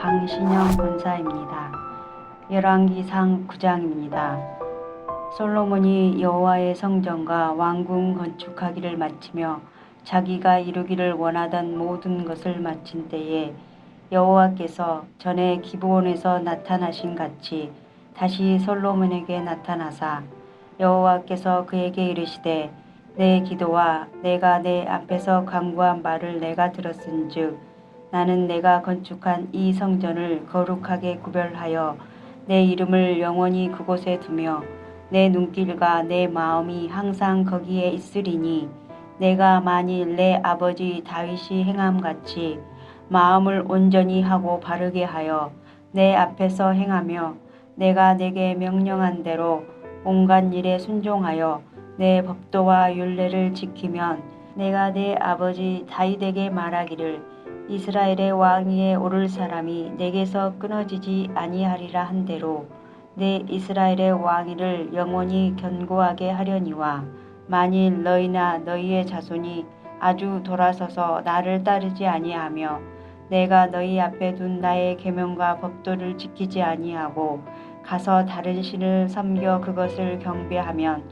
강신영 권사입니다. 열왕기상 9장입니다. 솔로몬이 여호와의 성전과 왕궁 건축하기를 마치며 자기가 이루기를 원하던 모든 것을 마친 때에 여호와께서 전에 기브온에서 나타나신 같이 다시 솔로몬에게 나타나사 여호와께서 그에게 이르시되 내 기도와 내가 내 앞에서 간구한 말을 내가 들었은즉 나는 내가 건축한 이 성전을 거룩하게 구별하여 내 이름을 영원히 그곳에 두며 내 눈길과 내 마음이 항상 거기에 있으리니 내가 만일 내 아버지 다윗이 행함같이 마음을 온전히 하고 바르게 하여 내 앞에서 행하며 내가 내게 명령한 대로 온갖 일에 순종하여 내 법도와 율례를 지키면 내가 내 아버지 다윗에게 말하기를 이스라엘의 왕 위에 오를 사람이 내게서 끊어지지 아니하리라 한 대로 내 이스라엘의 왕위를 영원히 견고하게 하려니와 만일 너희나 너희의 자손이 아주 돌아서서 나를 따르지 아니하며 내가 너희 앞에 둔 나의 계명과 법도를 지키지 아니하고 가서 다른 신을 섬겨 그것을 경배하면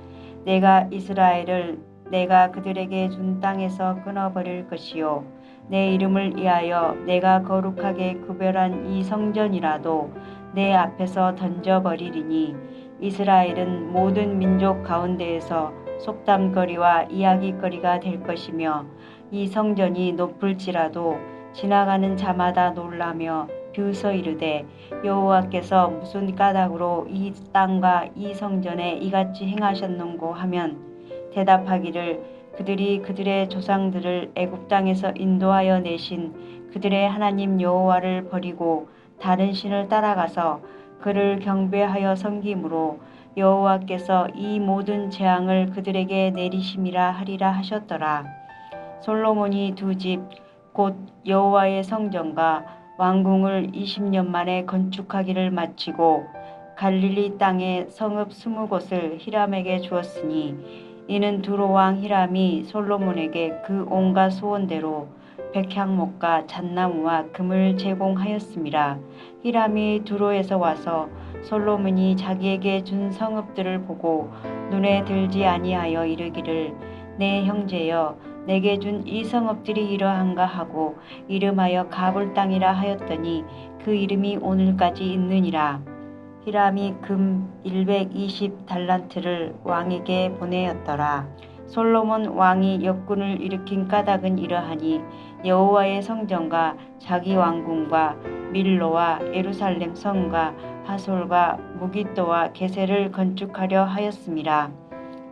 내가 이스라엘을 내가 그들에게 준 땅에서 끊어버릴 것이요 내 이름을 위하여 내가 거룩하게 구별한 이 성전이라도 내 앞에서 던져버리리니 이스라엘은 모든 민족 가운데에서 속담거리와 이야기거리가 될 것이며 이 성전이 높을지라도 지나가는 자마다 놀라며 비웃어 이르되 여호와께서 무슨 까닭으로 이 땅과 이 성전에 이같이 행하셨는고 하면 대답하기를 그들이 그들의 조상들을 애굽 땅에서 인도하여 내신 그들의 하나님 여호와를 버리고 다른 신을 따라가서 그를 경배하여 섬김으로 여호와께서 이 모든 재앙을 그들에게 내리심이라 하리라 하셨더라. 솔로몬이 두 집 곧 여호와의 성전과 왕궁을 20년 만에 건축하기를 마치고 갈릴리 땅에 성읍 20곳을 히람에게 주었으니 이는 두로 왕 히람이 솔로몬에게 그 온갖 소원대로 백향목과 잣나무와 금을 제공하였음이라. 히람이 두로에서 와서 솔로몬이 자기에게 준 성읍들을 보고 눈에 들지 아니하여 이르기를 내 형제여 내게 준 이 성읍들이 이러한가 하고 이름하여 가볼 땅이라 하였더니 그 이름이 오늘까지 있느니라. 히람이 금 120달란트를 왕에게 보내었더라. 솔로몬 왕이 역군을 일으킨 까닭은 이러하니 여호와의 성전과 자기 왕궁과 밀로와 예루살렘 성과 하솔과 무깃도와 게셀을 건축하려 하였음이라.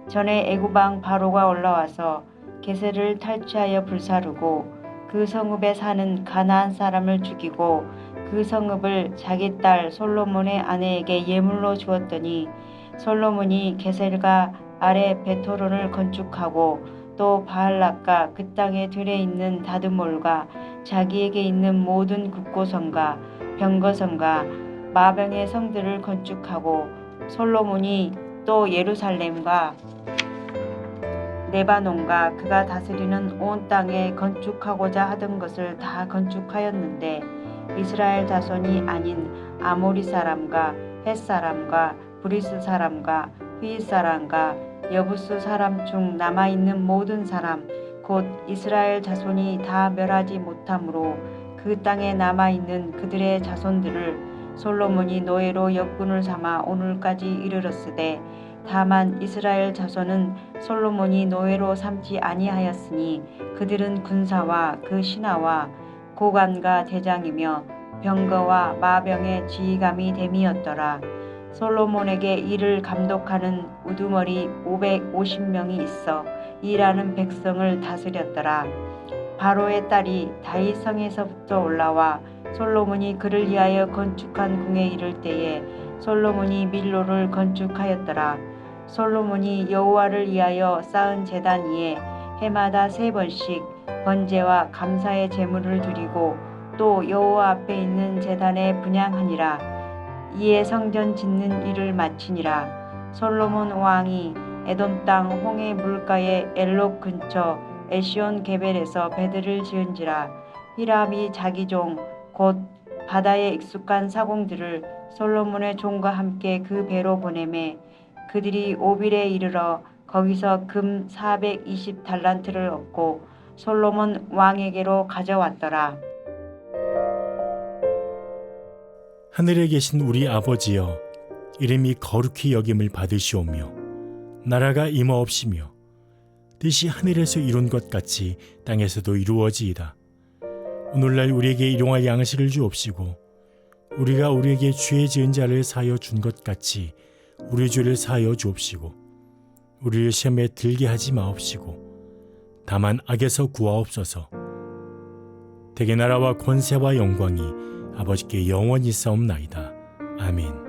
전에 애굽 왕 바로가 올라와서 게셀을 탈취하여 불사르고 그 성읍에 사는 가나안 사람을 죽이고 그 성읍을 자기 딸 솔로몬의 아내에게 예물로 주었더니 솔로몬이 게셀과 아래 베토론을 건축하고 또 바알락과 그 땅에 들에 있는 다드몰과 자기에게 있는 모든 국고성과 병거성과 마병의 성들을 건축하고 솔로몬이 또 예루살렘과 레바논과 그가 다스리는 온 땅에 건축하고자 하던 것을 다 건축하였는데 이스라엘 자손이 아닌 아모리 사람과 헷 사람과 브리스 사람과 휘잇 사람과 여부스 사람 중 남아있는 모든 사람 곧 이스라엘 자손이 다 멸하지 못하므로 그 땅에 남아있는 그들의 자손들을 솔로몬이 노예로 역군을 삼아 오늘까지 이르렀으되 다만 이스라엘 자손은 솔로몬이 노예로 삼지 아니하였으니 그들은 군사와 그 신하와 고관과 대장이며 병거와 마병의 지휘감이 됨이었더라. 솔로몬에게 이를 감독하는 우두머리 550명이 있어 일하는 백성을 다스렸더라. 바로의 딸이 다윗 성에서부터 올라와 솔로몬이 그를 위하여 건축한 궁에 이를 때에 솔로몬이 밀로를 건축하였더라. 솔로몬이 여호와를 위하여 쌓은 제단 위에 해마다 3번씩 번제와 감사의 제물을 드리고 또 여호와 앞에 있는 제단에 분향하니라. 이에 성전 짓는 일을 마치니라. 솔로몬 왕이 에돔 땅 홍해 물가의 엘록 근처 에시온 게벨에서 배들을 지은지라. 히람이 자기 종 곧 바다에 익숙한 사공들을 솔로몬의 종과 함께 그 배로 보내매 그들이 오빌에 이르러 거기서 금 420달란트를 얻고 솔로몬 왕에게로 가져왔더라. 하늘에 계신 우리 아버지여, 이름이 거룩히 여김을 받으시오며 나라가 임하옵시며 뜻이 하늘에서 이룬 것 같이 땅에서도 이루어지이다. 오늘날 우리에게 일용할 양식을 주옵시고 우리가 우리에게 죄 지은 자를 사하여 준 것 같이 우리 죄를 사하여 주옵시고 우리를 시험에 들게 하지 마옵시고 다만 악에서 구하옵소서. 대개 나라와 권세와 영광이 아버지께 영원히 싸움나이다. 아멘.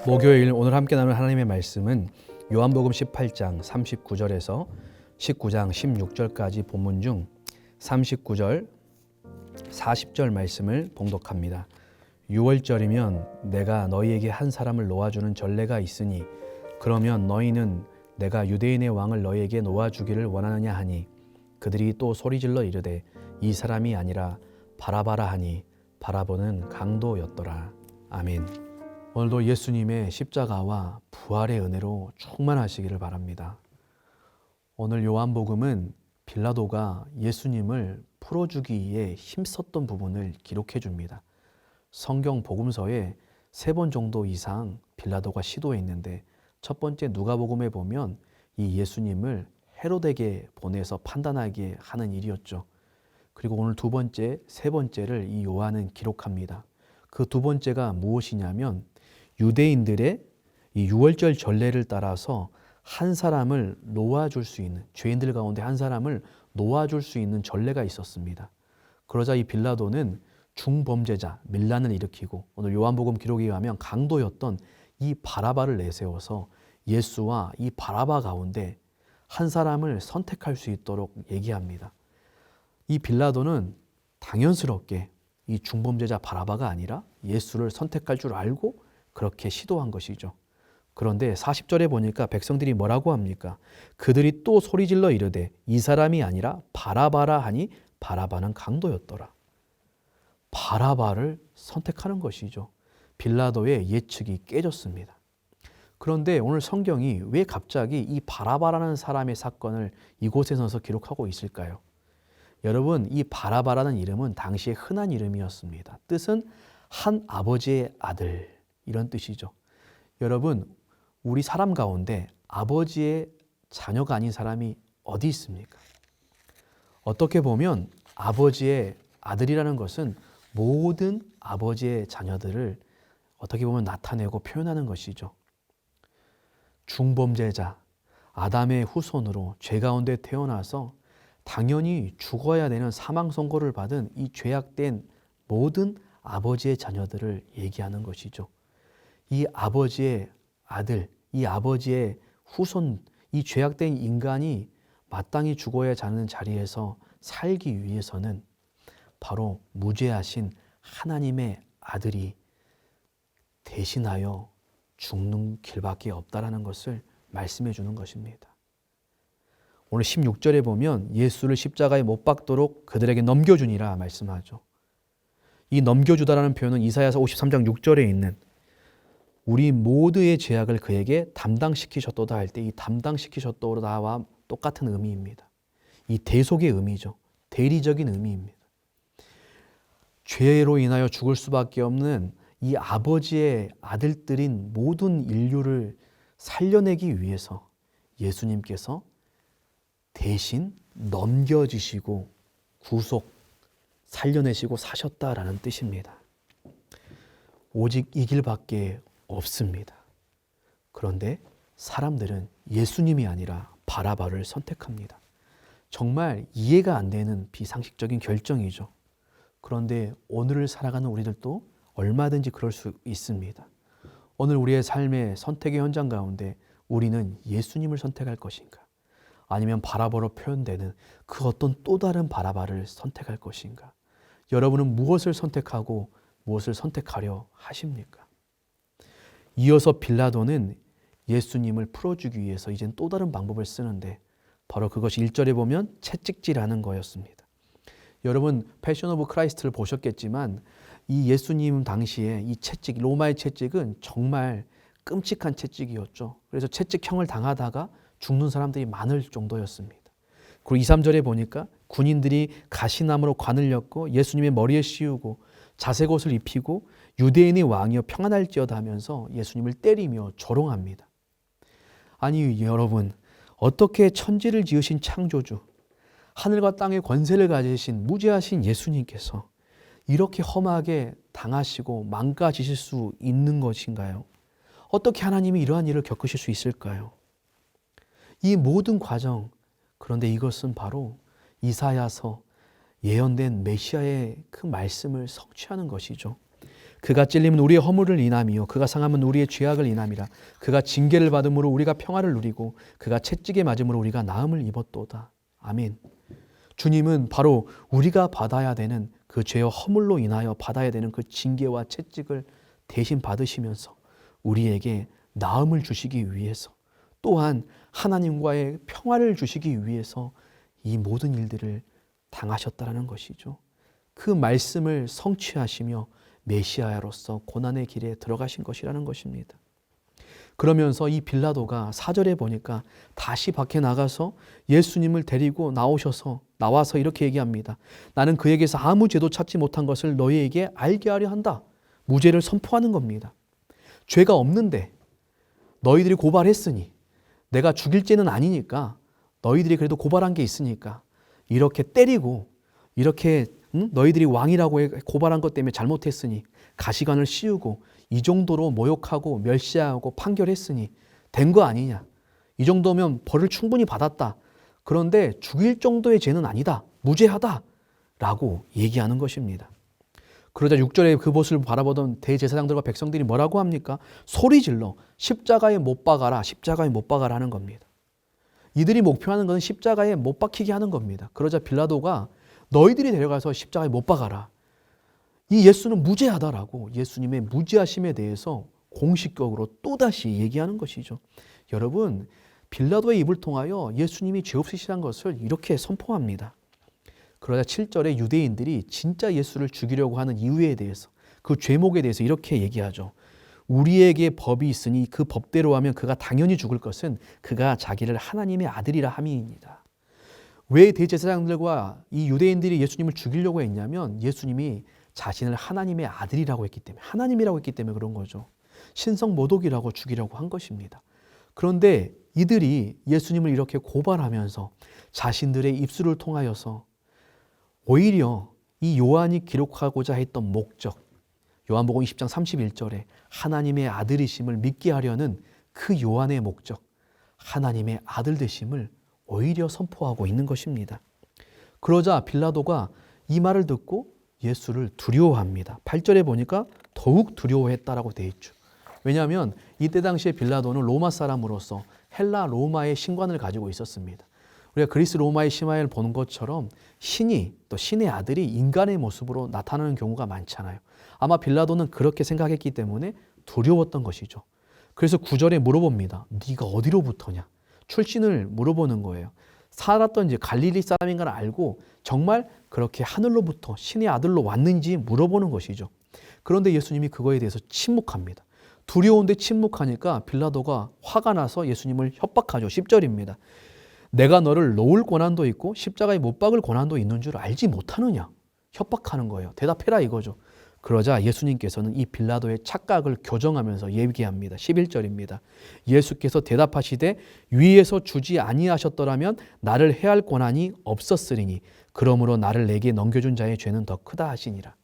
목요일 오늘 함께 나눌 하나님의 말씀은 요한복음 18장 39절에서 19장 16절까지 본문 중 39절, 40절 말씀을 봉독합니다. 6월절이면 내가 너희에게 한 사람을 놓아주는 전례가 있으니 그러면 너희는 내가 유대인의 왕을 너희에게 놓아주기를 원하느냐 하니 그들이 또 소리질러 이르되 이 사람이 아니라 바라바라 하니 바라보는 강도였더라. 아멘. 오늘도 예수님의 십자가와 부활의 은혜로 충만하시기를 바랍니다. 오늘 요한복음은 빌라도가 예수님을 풀어주기에 힘썼던 부분을 기록해 줍니다. 성경 복음서에 3번 정도 이상 빌라도가 시도했는데 첫 번째 누가복음에 보면 이 예수님을 헤로데에게 보내서 판단하게 하는 일이었죠. 그리고 오늘 두 번째, 세 번째를 이 요한은 기록합니다. 그 두 번째가 무엇이냐면 유대인들의 이 유월절 전례를 따라서 한 사람을 놓아줄 수 있는, 죄인들 가운데 한 사람을 놓아줄 수 있는 전례가 있었습니다. 그러자 이 빌라도는 중범죄자 밀란을 일으키고 오늘 요한복음 기록에 의하면 강도였던 이 바라바를 내세워서 예수와 이 바라바 가운데 한 사람을 선택할 수 있도록 얘기합니다. 이 빌라도는 당연스럽게 이 중범죄자 바라바가 아니라 예수를 선택할 줄 알고 그렇게 시도한 것이죠. 그런데 40절에 보니까 백성들이 뭐라고 합니까? 그들이 또 소리질러 이르되 이 사람이 아니라 바라바라 하니 바라바는 강도였더라. 바라바를 선택하는 것이죠. 빌라도의 예측이 깨졌습니다. 그런데 오늘 성경이 왜 갑자기 이 바라바라는 사람의 사건을 이곳에 넣어서 기록하고 있을까요? 여러분, 이 바라바라는 이름은 당시에 흔한 이름이었습니다. 뜻은 한 아버지의 아들, 이런 뜻이죠. 여러분, 우리 사람 가운데 아버지의 자녀가 아닌 사람이 어디 있습니까? 어떻게 보면 아버지의 아들이라는 것은 모든 아버지의 자녀들을 어떻게 보면 나타내고 표현하는 것이죠. 중범죄자, 아담의 후손으로 죄 가운데 태어나서 당연히 죽어야 되는 사망 선고를 받은 이 죄악된 모든 아버지의 자녀들을 얘기하는 것이죠. 이 아버지의 아들, 이 아버지의 후손, 이 죄악된 인간이 마땅히 죽어야 하는 자리에서 살기 위해서는 바로 무죄하신 하나님의 아들이 대신하여 죽는 길밖에 없다라는 것을 말씀해 주는 것입니다. 오늘 16절에 보면 예수를 십자가에 못 박도록 그들에게 넘겨주니라 말씀하죠. 이 넘겨주다라는 표현은 이사야서 53장 6절에 있는 우리 모두의 죄악을 그에게 담당시키셨도다 할 때 이 담당시키셨도다와 똑같은 의미입니다. 이 대속의 의미죠. 대리적인 의미입니다. 죄로 인하여 죽을 수밖에 없는 이 아버지의 아들들인 모든 인류를 살려내기 위해서 예수님께서 대신 넘겨주시고 구속, 살려내시고 사셨다라는 뜻입니다. 오직 이 길밖에 없습니다. 그런데 사람들은 예수님이 아니라 바라바를 선택합니다. 정말 이해가 안 되는 비상식적인 결정이죠. 그런데 오늘을 살아가는 우리들도 얼마든지 그럴 수 있습니다. 오늘 우리의 삶의 선택의 현장 가운데 우리는 예수님을 선택할 것인가? 아니면 바라바로 표현되는 그 어떤 또 다른 바라바를 선택할 것인가? 여러분은 무엇을 선택하고 무엇을 선택하려 하십니까? 이어서 빌라도는 예수님을 풀어주기 위해서 이젠 또 다른 방법을 쓰는데 바로 그것이 1절에 보면 채찍질하는 거였습니다. 여러분 패션 오브 크라이스트를 보셨겠지만 이 예수님 당시에 이 채찍, 로마의 채찍은 정말 끔찍한 채찍이었죠. 그래서 채찍형을 당하다가 죽는 사람들이 많을 정도였습니다. 그리고 2, 3절에 보니까 군인들이 가시나무로 관을 엮고 예수님의 머리에 씌우고 자색옷을 입히고 유대인의 왕이여 평안할지어다 하면서 예수님을 때리며 조롱합니다. 아니 여러분, 어떻게 천지를 지으신 창조주, 하늘과 땅의 권세를 가지신 무죄하신 예수님께서 이렇게 험하게 당하시고 망가지실 수 있는 것인가요? 어떻게 하나님이 이러한 일을 겪으실 수 있을까요? 이 모든 과정, 그런데 이것은 바로 이사야서 예언된 메시아의 그 말씀을 성취하는 것이죠. 그가 찔림은 우리의 허물을 인함이요 그가 상함은 우리의 죄악을 인함이라. 그가 징계를 받음으로 우리가 평화를 누리고 그가 채찍에 맞음으로 우리가 나음을 입었도다. 아멘. 주님은 바로 우리가 받아야 되는 그 죄와 허물로 인하여 받아야 되는 그 징계와 채찍을 대신 받으시면서 우리에게 나음을 주시기 위해서, 또한 하나님과의 평화를 주시기 위해서 이 모든 일들을 당하셨다는 것이죠. 그 말씀을 성취하시며 메시아로서 고난의 길에 들어가신 것이라는 것입니다. 그러면서 이 빌라도가 4절에 보니까 다시 밖에 나가서 예수님을 데리고 나와서 이렇게 얘기합니다. 나는 그에게서 아무 죄도 찾지 못한 것을 너희에게 알게 하려 한다. 무죄를 선포하는 겁니다. 죄가 없는데 너희들이 고발했으니, 내가 죽일 죄는 아니니까 너희들이 그래도 고발한 게 있으니까 이렇게 때리고, 이렇게 너희들이 왕이라고 고발한 것 때문에 잘못했으니 가시관을 씌우고 이 정도로 모욕하고 멸시하고 판결했으니 된 거 아니냐. 이 정도면 벌을 충분히 받았다. 그런데 죽일 정도의 죄는 아니다. 무죄하다. 라고 얘기하는 것입니다. 그러자 6절에 그 모습을 바라보던 대제사장들과 백성들이 뭐라고 합니까? 소리 질러 십자가에 못 박아라, 십자가에 못 박아라 하는 겁니다. 이들이 목표하는 것은 십자가에 못 박히게 하는 겁니다. 그러자 빌라도가 너희들이 데려가서 십자가에 못 박아라. 이 예수는 무죄하다라고 예수님의 무죄하심에 대해서 공식적으로 또다시 얘기하는 것이죠. 여러분, 빌라도의 입을 통하여 예수님이 죄 없으시다는 것을 이렇게 선포합니다. 그러자 7절에 유대인들이 진짜 예수를 죽이려고 하는 이유에 대해서, 그 죄목에 대해서 이렇게 얘기하죠. 우리에게 법이 있으니 그 법대로 하면 그가 당연히 죽을 것은 그가 자기를 하나님의 아들이라 함이니이다. 왜 대제사장들과 이 유대인들이 예수님을 죽이려고 했냐면 예수님이 자신을 하나님의 아들이라고 했기 때문에, 하나님이라고 했기 때문에 그런 거죠. 신성모독이라고 죽이려고 한 것입니다. 그런데 이들이 예수님을 이렇게 고발하면서 자신들의 입술을 통하여서 오히려 이 요한이 기록하고자 했던 목적, 요한복음 20장 31절에 하나님의 아들이심을 믿게 하려는 그 요한의 목적, 하나님의 아들 되심을 오히려 선포하고 있는 것입니다. 그러자 빌라도가 이 말을 듣고 예수를 두려워합니다. 8절에 보니까 더욱 두려워했다라고 되어 있죠. 왜냐하면 이때 당시에 빌라도는 로마 사람으로서 헬라 로마의 신관을 가지고 있었습니다. 우리가 그리스 로마의 신화를 보는 것처럼 신이, 또 신의 아들이 인간의 모습으로 나타나는 경우가 많잖아요. 아마 빌라도는 그렇게 생각했기 때문에 두려웠던 것이죠. 그래서 9절에 물어봅니다. 네가 어디로부터냐? 출신을 물어보는 거예요. 살았던 이제 갈릴리 사람인 걸 알고 정말 그렇게 하늘로부터 신의 아들로 왔는지 물어보는 것이죠. 그런데 예수님이 그거에 대해서 침묵합니다. 두려운데 침묵하니까 빌라도가 화가 나서 예수님을 협박하죠. 10절입니다. 내가 너를 놓을 권한도 있고 십자가에 못 박을 권한도 있는 줄 알지 못하느냐? 협박하는 거예요. 대답해라 이거죠. 그러자 예수님께서는 이 빌라도의 착각을 교정하면서 얘기합니다. 11절입니다. 예수께서 대답하시되 위에서 주지 아니하셨더라면 나를 해할 권한이 없었으리니 그러므로 나를 내게 넘겨준 자의 죄는 더 크다 하시니라.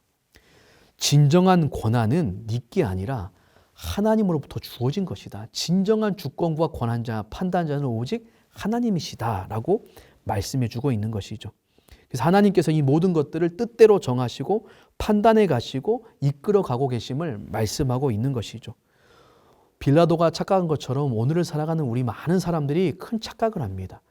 진정한 권한은 네게 아니라 하나님으로부터 주어진 것이다. 진정한 주권과 권한자, 판단자는 오직 하나님이시다라고 말씀해 주고 있는 것이죠. 그래서 하나님께서 이 모든 것들을 뜻대로 정하시고 판단해 가시고 이끌어 가고 계심을 말씀하고 있는 것이죠. 빌라도가 착각한 것처럼 오늘을 살아가는 우리 많은 사람들이 큰 착각을 합니다.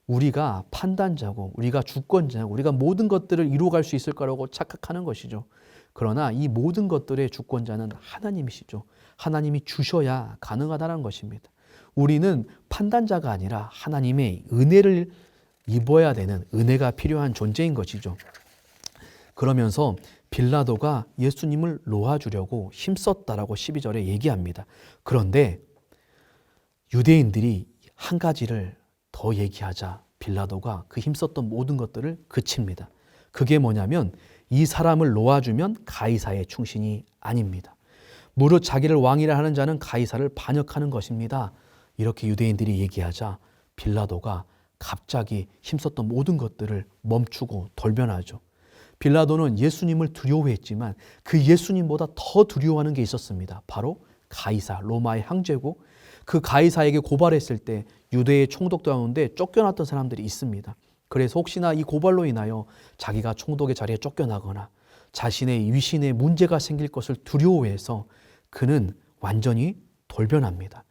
우리가 판단자고 우리가 주권자고 우리가 모든 것들을 이루어갈 수 있을 거라고 착각하는 것이죠. 그러나 이 모든 것들의 주권자는 하나님이시죠. 하나님이 주셔야 가능하다는 것입니다. 우리는 판단자가 아니라 하나님의 은혜를 입어야 되는, 은혜가 필요한 존재인 것이죠. 그러면서 빌라도가 예수님을 놓아주려고 힘썼다라고 12절에 얘기합니다. 그런데 유대인들이 한 가지를 더 얘기하자 빌라도가 그 힘썼던 모든 것들을 그칩니다. 그게 뭐냐면 이 사람을 놓아주면 가이사의 충신이 아닙니다. 무릇 자기를 왕이라 하는 자는 가이사를 반역하는 것입니다. 이렇게 유대인들이 얘기하자 빌라도가 갑자기 힘썼던 모든 것들을 멈추고 돌변하죠. 빌라도는 예수님을 두려워했지만 그 예수님보다 더 두려워하는 게 있었습니다. 바로 가이사, 로마의 황제고 그 가이사에게 고발했을 때 유대의 총독 가운데 쫓겨났던 사람들이 있습니다. 그래서 혹시나 이 고발로 인하여 자기가 총독의 자리에 쫓겨나거나 자신의 위신에 문제가 생길 것을 두려워해서 그는 완전히 돌변합니다.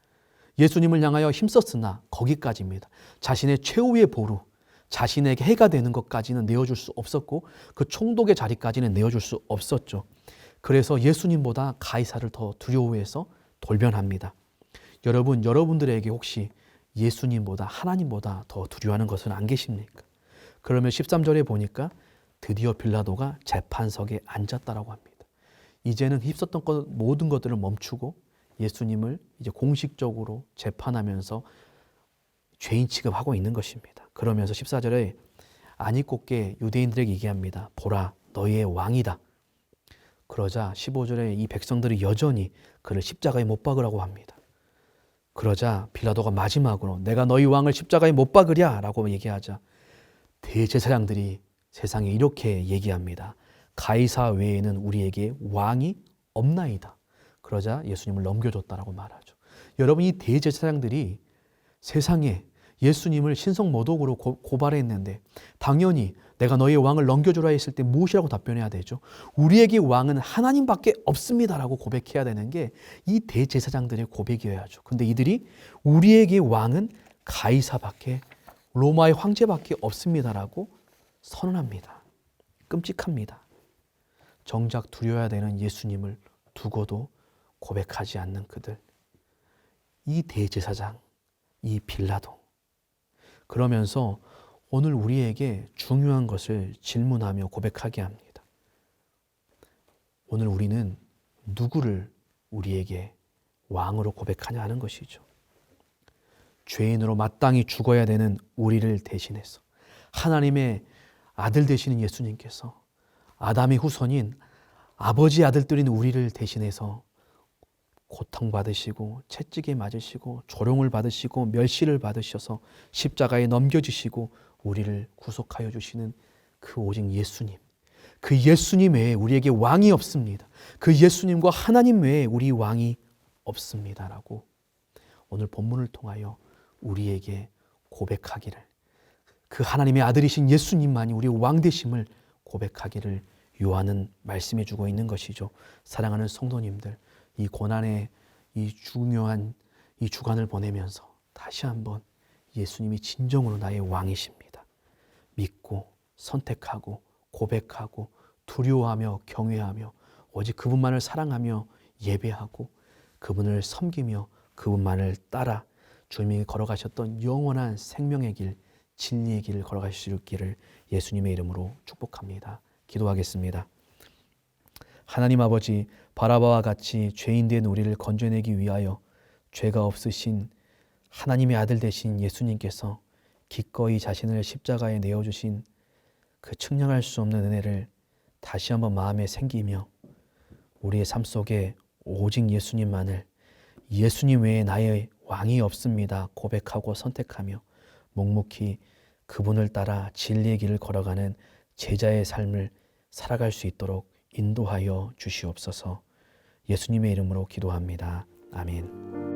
예수님을 향하여 힘썼으나 거기까지입니다. 자신의 최후의 보루, 자신에게 해가 되는 것까지는 내어줄 수 없었고 그 총독의 자리까지는 내어줄 수 없었죠. 그래서 예수님보다 가이사를 더 두려워해서 돌변합니다. 여러분, 여러분들에게 혹시 예수님보다 하나님보다 더 두려워하는 것은 안 계십니까? 그러면 13절에 보니까 드디어 빌라도가 재판석에 앉았다라고 합니다. 이제는 힘썼던 모든 것들을 멈추고 예수님을 이제 공식적으로 재판하면서 죄인 취급하고 있는 것입니다. 그러면서 14절에 안입곱게 유대인들에게 얘기합니다. 보라, 너희의 왕이다. 그러자 15절에 이 백성들이 여전히 그를 십자가에 못 박으라고 합니다. 그러자 빌라도가 마지막으로 내가 너희 왕을 십자가에 못 박으랴 라고 얘기하자 대제사장들이 세상에 이렇게 얘기합니다. 가이사 외에는 우리에게 왕이 없나이다. 그러자 예수님을 넘겨줬다라고 말하죠. 여러분, 이 대제사장들이 세상에 예수님을 신성모독으로 고발했는데 당연히 내가 너의 왕을 넘겨주라 했을 때 무엇이라고 답변해야 되죠? 우리에게 왕은 하나님밖에 없습니다라고 고백해야 되는 게 이 대제사장들의 고백이어야죠. 근데 이들이 우리에게 왕은 가이사밖에, 로마의 황제밖에 없습니다라고 선언합니다. 끔찍합니다. 정작 두려워야 되는 예수님을 두고도 고백하지 않는 그들. 이 대제사장, 이 빌라도. 그러면서 오늘 우리에게 중요한 것을 질문하며 고백하게 합니다. 오늘 우리는 누구를 우리에게 왕으로 고백하냐 하는 것이죠. 죄인으로 마땅히 죽어야 되는 우리를 대신해서 하나님의 아들 되시는 예수님께서 아담의 후손인 아버지 아들들인 우리를 대신해서 고통받으시고 채찍에 맞으시고 조롱을 받으시고 멸시를 받으셔서 십자가에 넘겨지시고 우리를 구속하여 주시는 그 오직 예수님. 그 예수님 외에 우리에게 왕이 없습니다. 그 예수님과 하나님 외에 우리 왕이 없습니다라고 오늘 본문을 통하여 우리에게 고백하기를, 그 하나님의 아들이신 예수님만이 우리의 왕 되심을 고백하기를 요한은 말씀해 주고 있는 것이죠. 사랑하는 성도님들, 이 고난의 이 중요한 이 주간을 보내면서 다시 한번 예수님이 진정으로 나의 왕이십니다. 믿고 선택하고 고백하고 두려워하며 경외하며 오직 그분만을 사랑하며 예배하고 그분을 섬기며 그분만을 따라 주님이 걸어가셨던 영원한 생명의 길, 진리의 길을 걸어가실 수 있기를 예수님의 이름으로 축복합니다. 기도하겠습니다. 하나님 아버지, 바라바와 같이 죄인된 우리를 건져내기 위하여 죄가 없으신 하나님의 아들 되신 예수님께서 기꺼이 자신을 십자가에 내어주신 그 측량할 수 없는 은혜를 다시 한번 마음에 생기며 우리의 삶 속에 오직 예수님만을, 예수님 외에 나의 왕이 없습니다 고백하고 선택하며 묵묵히 그분을 따라 진리의 길을 걸어가는 제자의 삶을 살아갈 수 있도록 인도하여 주시옵소서. 예수님의 이름으로 기도합니다. 아멘.